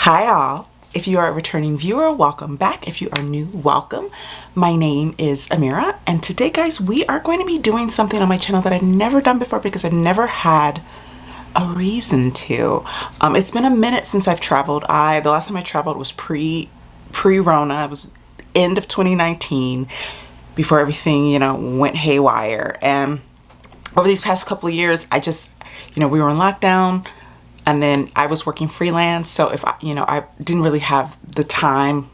Hi all. If you are a returning viewer, welcome back. If you are new, welcome. My name is Amira, and today guys, we are going to be doing something on my channel that I've never done before because I've never had a reason to. It's been a minute since I've traveled. The last time I traveled was pre-Rona. It was end of 2019, before everything, went haywire. And over these past couple of years, I just, we were in lockdown. And then I was working freelance, so if I didn't really have the time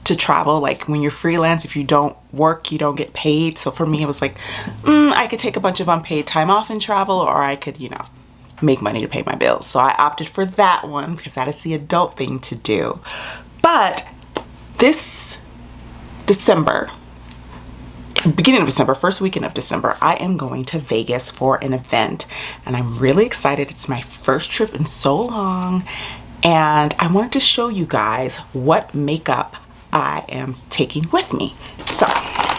to travel. Like when you're freelance, if you don't work, you don't get paid. So for me, it was like, I could take a bunch of unpaid time off and travel, or I could, make money to pay my bills. So I opted for that one because that is the adult thing to do. But this December, beginning of December, first weekend of December, I am going to Vegas for an event, and I'm really excited. It's my first trip in so long, and I wanted to show you guys what makeup I am taking with me. So I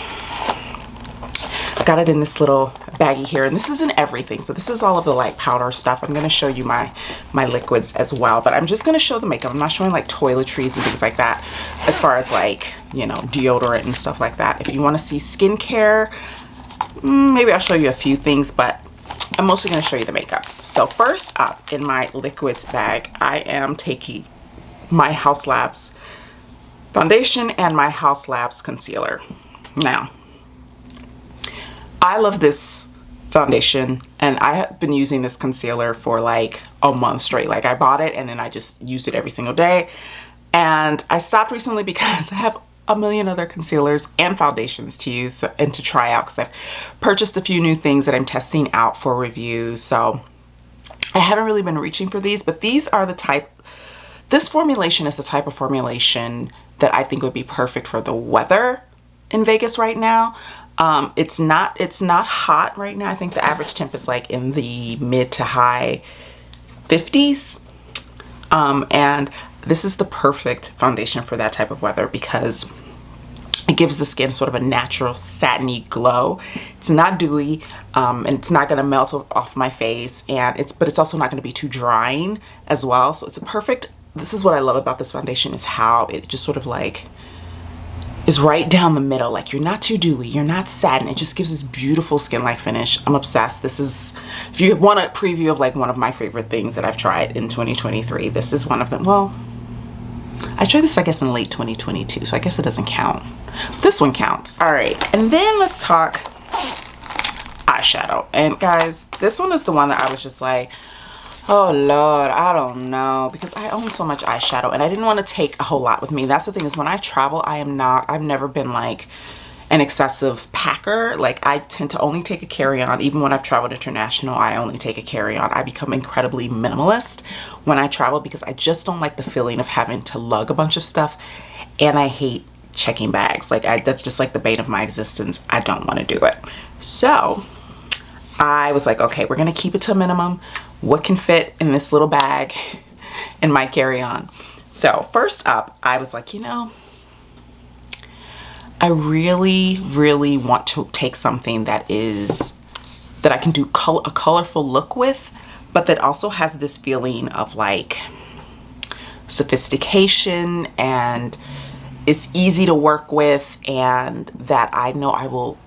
got it in this little baggie here, and this isn't everything. So this is all of the like powder stuff. I'm going to show you my liquids as well, but I'm just going to show the makeup. I'm not showing like toiletries and things like that, as far as like, deodorant and stuff like that. If you want to see skincare, maybe I'll show you a few things, but I'm mostly going to show you the makeup. So first up in my liquids bag, I am taking my Haus Labs foundation and my Haus Labs concealer. Now, I love this foundation, and I have been using this concealer for like a month straight. Like I bought it and then I just used it every single day, and I stopped recently because I have a million other concealers and foundations to use and to try out, because I've purchased a few new things that I'm testing out for reviews. So I haven't really been reaching for these, but these are this formulation is the type of formulation that I think would be perfect for the weather in Vegas right now. It's not hot right now. I think the average temp is like in the mid to high 50s. And this is the perfect foundation for that type of weather because it gives the skin sort of a natural satiny glow. It's not dewy, and it's not going to melt off my face, but it's also not going to be too drying as well. So it's a perfect, this is what I love about this foundation, is how it just sort of like is right down the middle. Like you're not too dewy, you're not satin. It just gives this beautiful skin-like finish. I'm obsessed. This is, if you want a preview of like one of my favorite things that I've tried in 2023, this is one of them. Well, I tried this I guess in late 2022, so I guess it doesn't count. This one counts. All right, and then let's talk eyeshadow. And guys, this one is the one that I was just like, oh Lord, I don't know, because I own so much eyeshadow and I didn't want to take a whole lot with me. That's the thing, is when I travel, I've never been like an excessive packer. Like I tend to only take a carry-on. Even when I've traveled international, I only take a carry-on. I become incredibly minimalist when I travel because I just don't like the feeling of having to lug a bunch of stuff, and I hate checking bags. Like that's just like the bane of my existence. I don't want to do it. So I was like, okay, we're gonna keep it to a minimum. What can fit in this little bag in my carry-on? So first up, I was like, I really, really want to take something that I can do a colorful look with, but that also has this feeling of like sophistication and is easy to work with, and that I know I will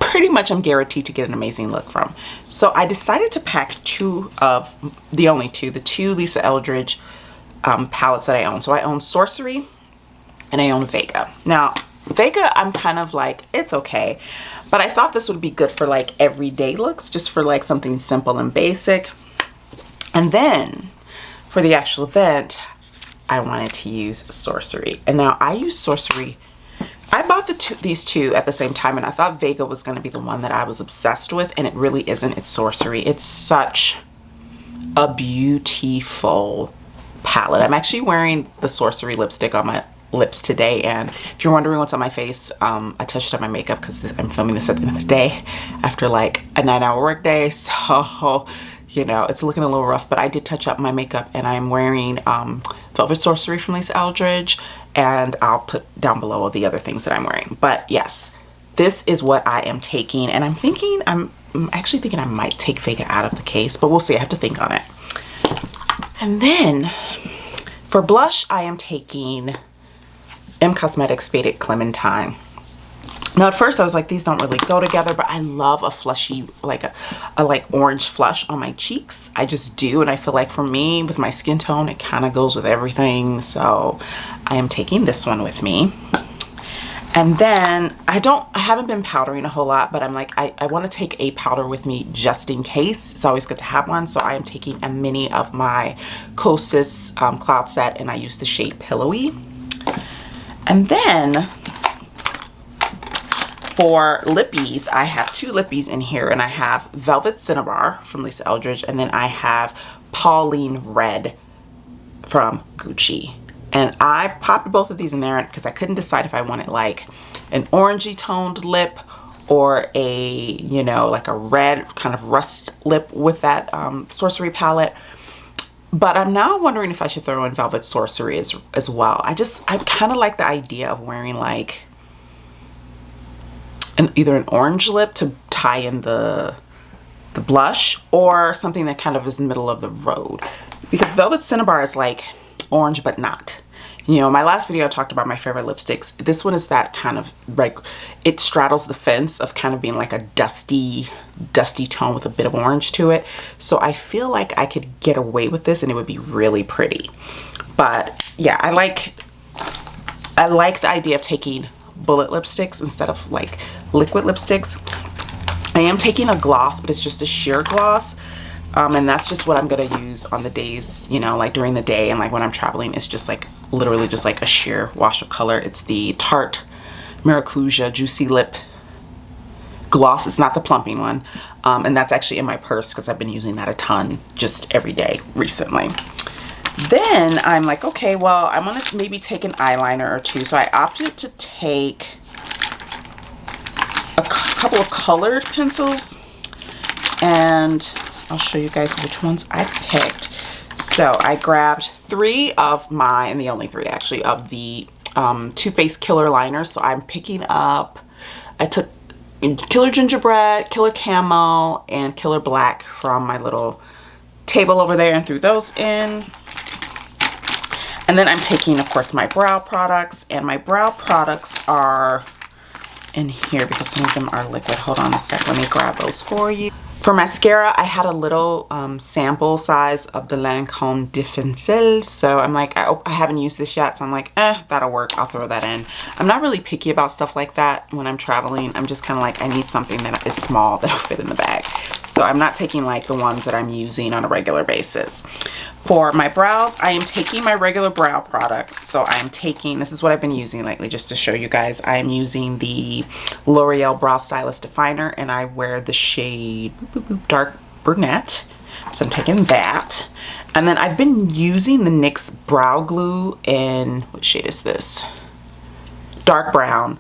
pretty much, I'm guaranteed to get an amazing look from. So I decided to pack the two Lisa Eldridge palettes that I own. So I own Sorcery and I own Vega. Now Vega, I'm kind of like, it's okay, but I thought this would be good for like everyday looks, just for like something simple and basic. And then for the actual event, I wanted to use Sorcery. And now I use Sorcery, I bought these two at the same time, and I thought Vega was going to be the one that I was obsessed with, and it really isn't. It's Sorcery. It's such a beautiful palette. I'm actually wearing the Sorcery lipstick on my lips today, and if you're wondering what's on my face, I touched up my makeup because I'm filming this at the end of the day after like a 9-hour work day, so it's looking a little rough, but I did touch up my makeup, and I'm wearing Velvet Sorcery from Lisa Eldridge, and I'll put down below all the other things that I'm wearing. But yes, this is what I am taking, and I'm actually thinking I might take Vega out of the case, but we'll see. I have to think on it. And then For blush, I am taking M Cosmetics Faded Clementine. Now at first I was like, these don't really go together, but I love a flushy, like a like orange flush on my cheeks. I just do, and I feel like for me, with my skin tone, it kind of goes with everything. So I am taking this one with me. And then I haven't been powdering a whole lot, but I'm like, I want to take a powder with me just in case. It's always good to have one. So I am taking a mini of my Kosas Cloud Set, and I use the shade Pillowy. And then for lippies, I have two lippies in here, and I have Velvet Cinnabar from Lisa Eldridge, and then I have Pauline Red from Gucci. And I popped both of these in there because I couldn't decide if I wanted like an orangey toned lip or a, you know, like a red kind of rust lip with that Sorcery palette. But I'm now wondering if I should throw in Velvet Sorcery as well. I kind of like the idea of wearing like either an orange lip to tie in the blush, or something that kind of is in the middle of the road. Because Velvet Cinnabar is like orange but not. You know, my last video I talked about my favorite lipsticks. This one is that kind of like, it straddles the fence of kind of being like a dusty tone with a bit of orange to it. So I feel like I could get away with this and it would be really pretty. But yeah, I like the idea of taking bullet lipsticks instead of like liquid lipsticks. I am taking a gloss, but it's just a sheer gloss. And that's just what I'm gonna use on the days, you know, like during the day, and like when I'm traveling, it's just like literally just like a sheer wash of color. It's the Tarte Maracuja Juicy Lip Gloss. It's not the plumping one. And that's actually in my purse because I've been using that a ton just every day recently. Then I'm like, okay, well, I want to maybe take an eyeliner or two. So I opted to take a couple of colored pencils, and I'll show you guys which ones I picked. So I grabbed three of my, and the only three actually, of the Too Faced Killer liners. So I'm picking up, I took Killer Gingerbread, Killer Camo, and Killer Black from my little table over there and threw those in. And then I'm taking, of course, my brow products, and my brow products are in here because some of them are liquid. Hold on a sec, let me grab those for you. For mascara, I had a little sample size of the Lancome Defensile. So I'm like, I haven't used this yet. So I'm like, that'll work. I'll throw that in. I'm not really picky about stuff like that when I'm traveling. I'm just kind of like, I need something that it's small that'll fit in the bag. So I'm not taking like the ones that I'm using on a regular basis. For my brows, I am taking my regular brow products. So I'm taking, this is what I've been using lately just to show you guys. I am using the L'Oreal Brow Stylist Definer, and I wear the shade Dark Brunette. So I'm taking that. And then I've been using the NYX Brow Glue in, what shade is this? Dark brown.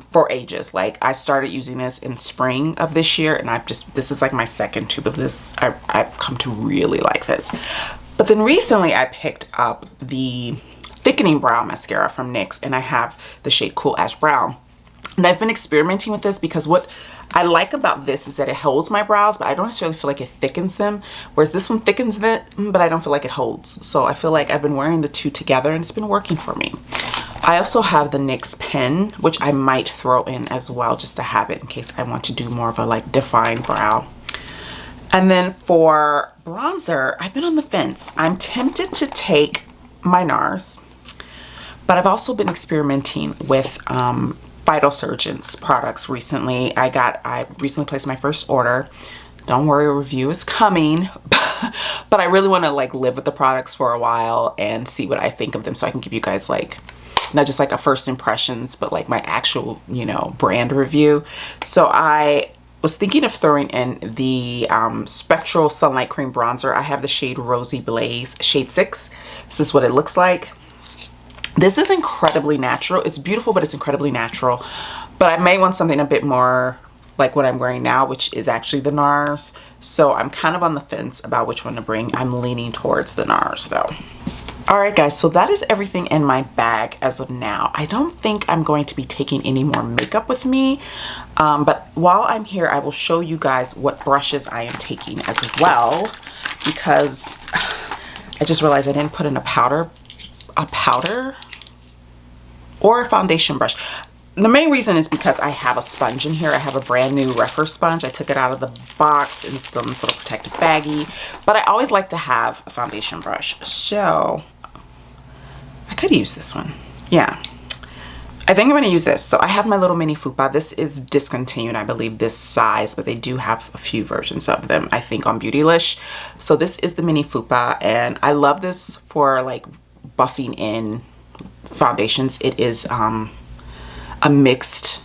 For ages. Like I started using this in spring of this year, and this is like my second tube of this. I've come to really like this. But then recently I picked up the thickening brow mascara from NYX, and I have the shade Cool Ash Brown. And I've been experimenting with this because what I like about this is that it holds my brows, but I don't necessarily feel like it thickens them. Whereas this one thickens them, but I don't feel like it holds. So I feel like I've been wearing the two together, and it's been working for me. I also have the NYX pen, which I might throw in as well just to have it in case I want to do more of a like defined brow. And then for bronzer, I've been on the fence. I'm tempted to take my NARS, but I've also been experimenting with Phytosurgence products recently. I recently placed my first order. Don't worry, a review is coming. But I really want to like live with the products for a while and see what I think of them, so I can give you guys like not just like a first impressions, but like my actual, you know, brand review. So I was thinking of throwing in the Spectral Sunlight Cream Bronzer. I have the shade Rosy Blaze, shade 6. This is what it looks like. This is incredibly natural. It's beautiful, but it's incredibly natural. But I may want something a bit more like what I'm wearing now, which is actually the NARS. So I'm kind of on the fence about which one to bring. I'm leaning towards the NARS though. Alright guys, so that is everything in my bag as of now. I don't think I'm going to be taking any more makeup with me, but while I'm here I will show you guys what brushes I am taking as well, because I just realized I didn't put in a powder a powder or a foundation brush. The main reason is because I have a sponge in here. I have a brand new Rephr sponge. I took it out of the box in some sort of protective baggie, but I always like to have a foundation brush. So I could use this one. Yeah, I think I'm going to use this. So I have my little mini fupa. This is discontinued, I believe, this size, but they do have a few versions of them, I think, on Beautylish. So this is the mini fupa, and I love this for like buffing in foundations. It is a mixed,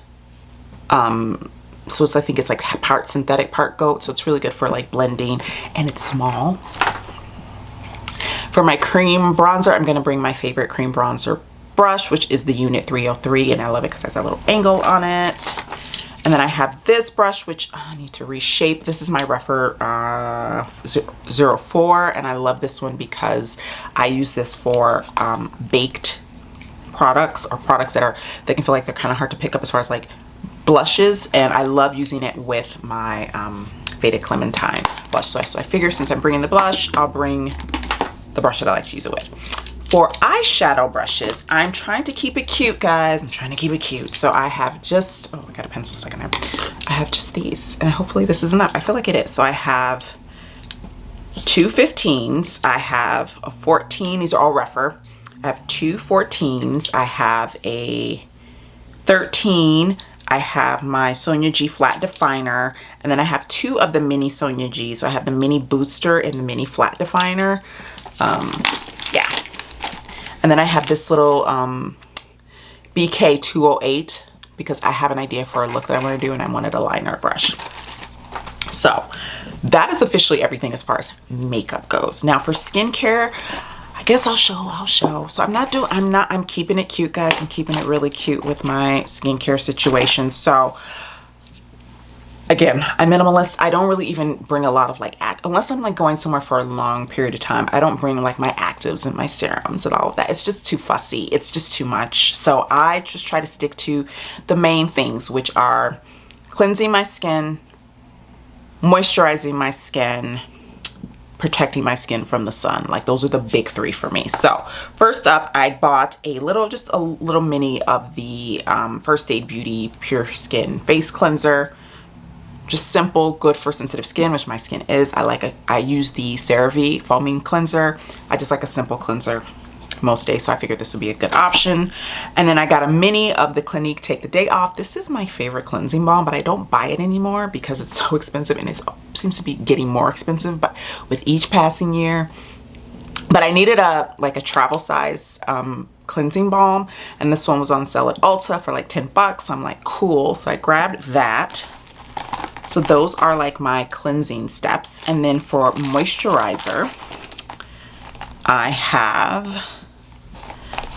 so it's, I think it's like part synthetic, part goat. So it's really good for like blending, and it's small. For my cream bronzer, I'm going to bring my favorite cream bronzer brush, which is the Unit 303, and I love it because it has a little angle on it. And then I have this brush, which I need to reshape. This is my Rephr 04, and I love this one because I use this for baked products, or products that can feel like they're kind of hard to pick up as far as like blushes, and I love using it with my Faded Clementine blush. So I figure since I'm bringing the blush, I'll bring the brush that I like to use it with. For eyeshadow brushes, I'm trying to keep it cute, guys. I'm trying to keep it cute. So I have just, oh, I got a pencil stuck in there. I have just these, and hopefully this is enough. I feel like it is. So I have two 15s. I have a 14. These are all Rephr. I have two 14s. I have a 13. I have my Sonia G flat definer, and then I have two of the mini Sonia G. So I have the mini booster and the mini flat definer. Yeah. And then I have this little BK 208 because I have an idea for a look that I want to do, and I wanted a liner brush. So that is officially everything as far as makeup goes. Now for skincare, I guess I'll show. So I'm keeping it cute, guys. I'm keeping it really cute with my skincare situation. So again, I'm minimalist. I don't really even bring a lot of like unless I'm like going somewhere for a long period of time. I don't bring like my actives and my serums and all of that. It's just too fussy. It's just too much. So I just try to stick to the main things, which are cleansing my skin, moisturizing my skin, protecting my skin from the sun. Like those are the big three for me. So first up, I bought just a little mini of the First Aid Beauty Pure Skin Face Cleanser. Just simple, good for sensitive skin, which my skin is. I use the CeraVe foaming cleanser. I just like a simple cleanser most days, so I figured this would be a good option. And then I got a mini of the Clinique Take the Day Off. This is my favorite cleansing balm, but I don't buy it anymore because it's so expensive, and it seems to be getting more expensive but with each passing year. But I needed a travel size cleansing balm, and this one was on sale at Ulta for like 10 bucks. So I'm like, cool. So I grabbed that. So those are like my cleansing steps. And then for moisturizer, I have,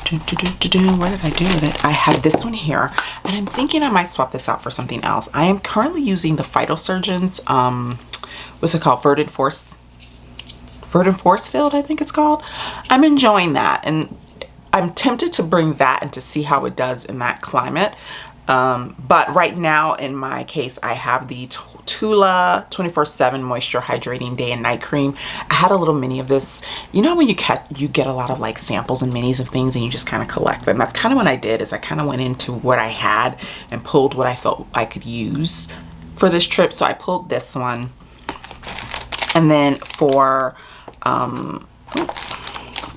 what did I do with it? I have this one here, and I'm thinking I might swap this out for something else. I am currently using the Phytosurgeons, what's it called? Verdant Force Field, I think it's called. I'm enjoying that, and I'm tempted to bring that and to see how it does in that climate. But right now in my case, I have the Tula 24/7 Moisture Hydrating Day and Night Cream. I had a little mini of this. You know when you get a lot of like samples and minis of things and you just kind of collect them? That's kind of what I did, is I kind of went into what I had and pulled what I felt I could use for this trip. So I pulled this one. And then for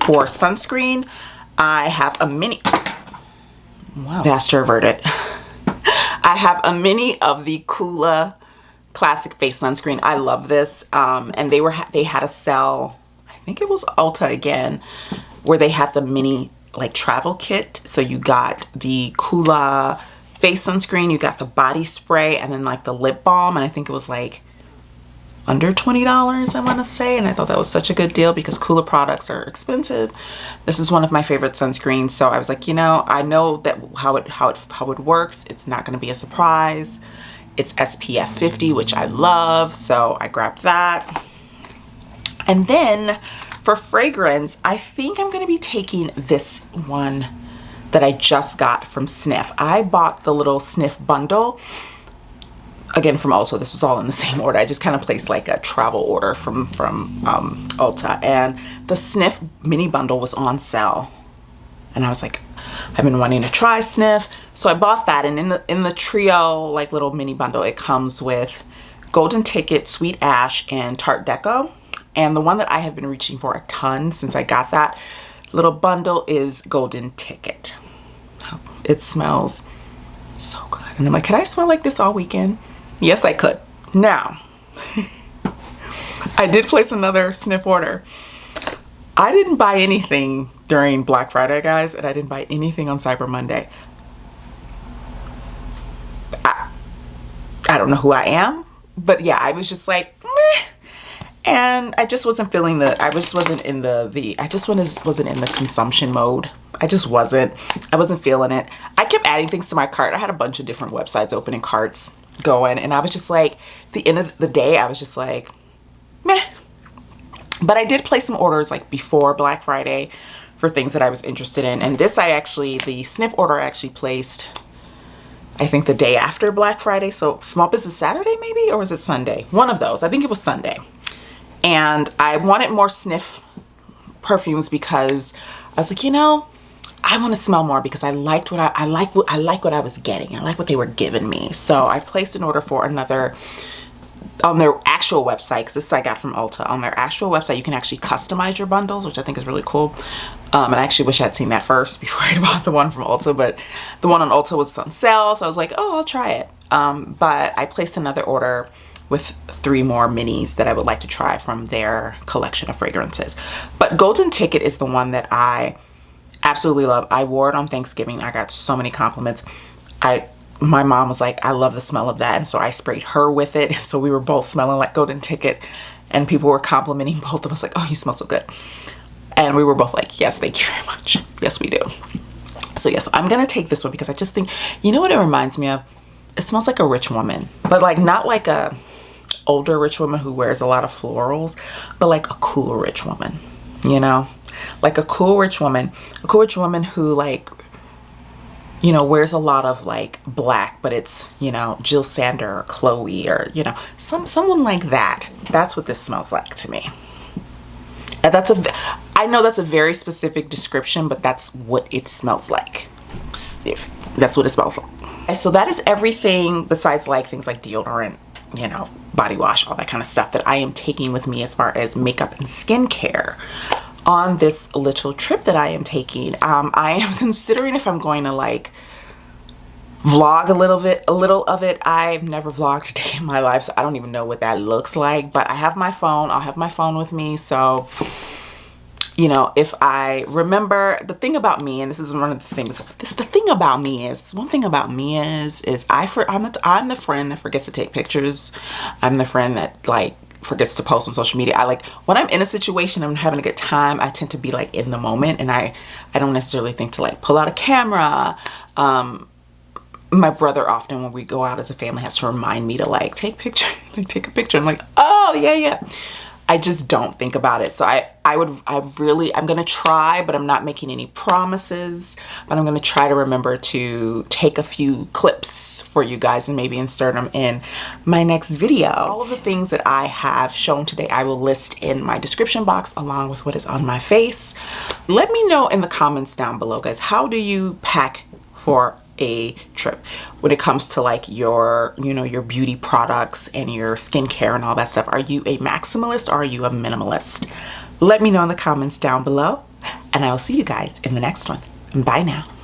sunscreen, I have a mini. Wow. Disaster averted. I have a mini of the Coola Classic Face Sunscreen. I love this. And they had a sale, I think it was Ulta again, where they had the mini like travel kit. So you got the Coola face sunscreen, you got the body spray, and then like the lip balm. And I think it was like under $20, I want to say, and I thought that was such a good deal because Coola products are expensive. This is one of my favorite sunscreens, so I was like, you know, I know that how it works. It's not going to be a surprise. It's SPF 50, which I love, so I grabbed that. And then for fragrance, I think I'm going to be taking this one that I just got from Sniff. I bought the little Sniff bundle. Again, from Ulta. This was all in the same order. I just kind of placed like a travel order from Ulta, and the Sniff mini bundle was on sale and I was like, I've been wanting to try Snif. So I bought that, and in the trio like little mini bundle, it comes with Golden Ticket, Sweet Ash, and Tarte Deco. And the one that I have been reaching for a ton since I got that little bundle is Golden Ticket. It smells so good. And I'm like, could I smell like this all weekend? Yes, I could. Now, I did place another Snif order. I didn't buy anything during Black Friday, guys, and I didn't buy anything on Cyber Monday. I don't know who I am, but yeah, I was just like, meh. And I just wasn't feeling the, I just wasn't in wasn't in the consumption mode. I just wasn't. I wasn't feeling it. I kept adding things to my cart. I had a bunch of different websites opening carts going, and I was just like, the end of the day, I was just like, meh. But I did place some orders like before Black Friday for things that I was interested in. And this the Snif order I actually placed, I think the day after Black Friday. So Small Business Saturday maybe, or was it Sunday? One of those. I think it was Sunday. And I wanted more Snif perfumes because I was like, you know, I want to smell more because I liked what I like what I was getting. I like what they were giving me. So I placed an order for another on their actual website, because this I got from Ulta. On their actual website, you can actually customize your bundles, which I think is really cool. And I actually wish I had seen that first before I bought the one from Ulta, but the one on Ulta was on sale, so I was like, oh, I'll try it. But I placed another order with 3 more minis that I would like to try from their collection of fragrances. But Golden Ticket is the one that I absolutely love. I wore it on Thanksgiving. I got so many compliments. My mom was like, I love the smell of that. And so I sprayed her with it. So we were both smelling like Golden Ticket, and people were complimenting both of us like, oh, you smell so good. And we were both like, yes, thank you very much. Yes, we do. So yes, I'm going to take this one because I just think, you know what it reminds me of? It smells like a rich woman, but like not like a older rich woman who wears a lot of florals, but like a cool rich woman, you know, like a cool rich woman who like, you know, wears a lot of like black, but it's, you know, Jill Sander or Chloe or, you know, someone like that. That's what this smells like to me. And I know that's a very specific description, but that's what it smells like. That's what it smells like. So that is everything besides like things like deodorant, you know, body wash, all that kind of stuff that I am taking with me as far as makeup and skincare on this little trip that I am taking. I am considering if I'm going to like vlog a little of it. I've never vlogged a day in my life, so I don't even know what that looks like, but I have my phone. I'll have my phone with me, so you know, if I remember. The thing about me, and this is one of the things, the thing about me is I'm the friend that forgets to take pictures. I'm the friend that like forgets to post on social media. I like, when I'm in a situation, I'm having a good time, I tend to be like in the moment, and I don't necessarily think to like pull out a camera. My brother often, when we go out as a family, has to remind me to like take a picture. I'm like, oh yeah. I just don't think about it. So I'm gonna try, but I'm not making any promises, but I'm gonna try to remember to take a few clips for you guys and maybe insert them in my next video. All of the things that I have shown today, I will list in my description box along with what is on my face. Let me know in the comments down below, guys, how do you pack for a trip when it comes to like your, you know, your beauty products and your skincare and all that stuff? Are you a maximalist or are you a minimalist? Let me know in the comments down below, and I will see you guys in the next one. Bye now.